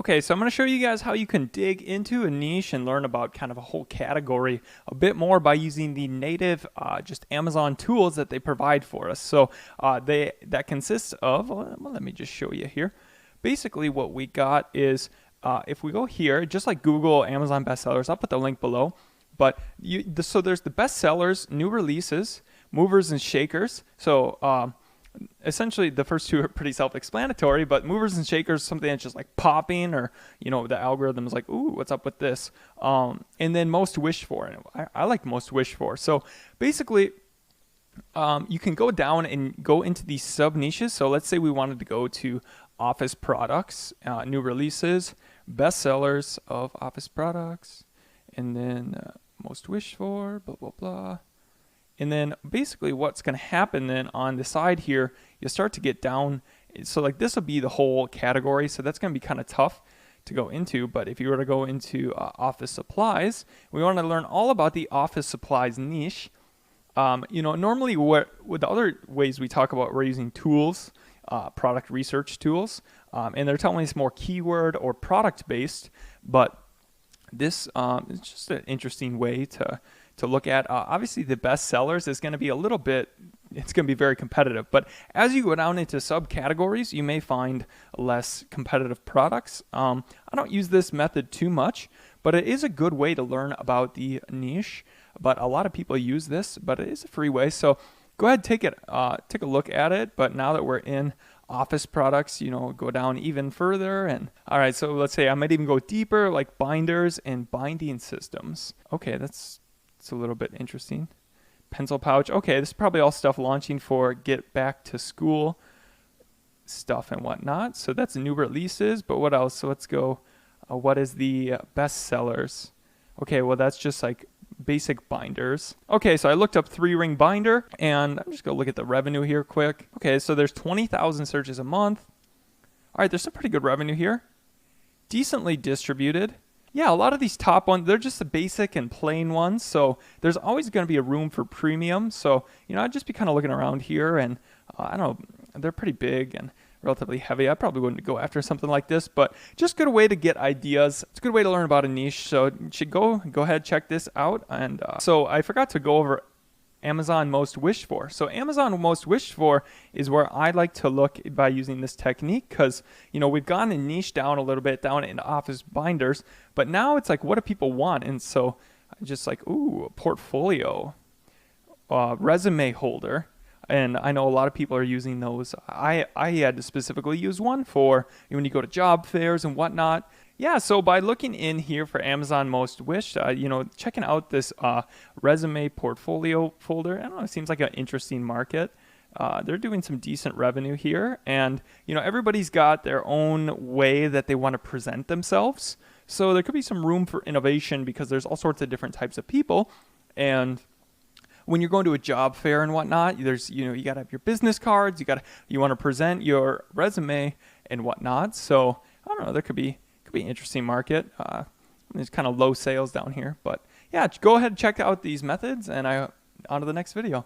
Okay, so I'm going to show you guys how you can dig into a niche and learn about kind of a whole category a bit more by using the native just Amazon tools that they provide for us. So that consists of, well, let me just show you here. Basically what we got is if we go here, just like Google Amazon bestsellers, I'll put the link below. But so there's the bestsellers, new releases, movers and shakers. So essentially the first two are pretty self-explanatory, but movers and shakers, something that's just like popping, or the algorithm is like, ooh, what's up with this? And then most wished for, and I like most wished for. So basically you can go down and go into these sub niches. So let's say we wanted to go to office products, new releases, bestsellers of office products, and then most wished for, blah blah blah. And then basically what's going to happen then on the side here, you'll start to get down. So like this will be the whole category. So that's going to be kind of tough to go into. But if you were to go into office supplies, we want to learn all about the office supplies niche. Normally with the other ways we talk about, we're using tools, product research tools, and they're telling us more keyword or product based. But this is just an interesting way to look at. Obviously the best sellers is going to be it's going to be very competitive, but as you go down into subcategories, you may find less competitive products. I don't use this method too much, but it is a good way to learn about the niche. But a lot of people use this, but it is a free way. So go ahead, take a look at it. But now that we're in office products, go down even further. And all right, so let's say I might even go deeper, like binders and binding systems. Okay, it's a little bit interesting. Pencil pouch. Okay, this is probably all stuff launching for get back to school stuff and whatnot. So that's new releases, but what else? So let's go. What is the best sellers? Okay, well that's just like basic binders. Okay, so I looked up 3-ring binder, and I'm just gonna look at the revenue here quick. Okay, so there's 20,000 searches a month. All right, there's some pretty good revenue here. Decently distributed. Yeah, a lot of these top ones, they're just the basic and plain ones. So there's always going to be a room for premium. So, I'd just be kind of looking around here, and I don't know, they're pretty big and relatively heavy. I probably wouldn't go after something like this, but just a good way to get ideas. It's a good way to learn about a niche. So you should go ahead, check this out. And so I forgot to go over Amazon most wished for. So Amazon most wished for is where I like to look by using this technique, because we've gone and niche down a little bit down into office binders, but now it's like, what do people want? And so I just like, ooh, a portfolio, resume holder. And I know a lot of people are using those. I had to specifically use one for when you go to job fairs and whatnot. Yeah, so by looking in here for Amazon most wished, checking out this resume portfolio folder, I don't know, it seems like an interesting market. They're doing some decent revenue here, and everybody's got their own way that they want to present themselves. So there could be some room for innovation, because there's all sorts of different types of people. And when you're going to a job fair and whatnot, there's you got to have your business cards, you want to present your resume and whatnot. So I don't know, there could be an interesting market. There's kind of low sales down here, but yeah, go ahead and check out these methods, and on to the next video.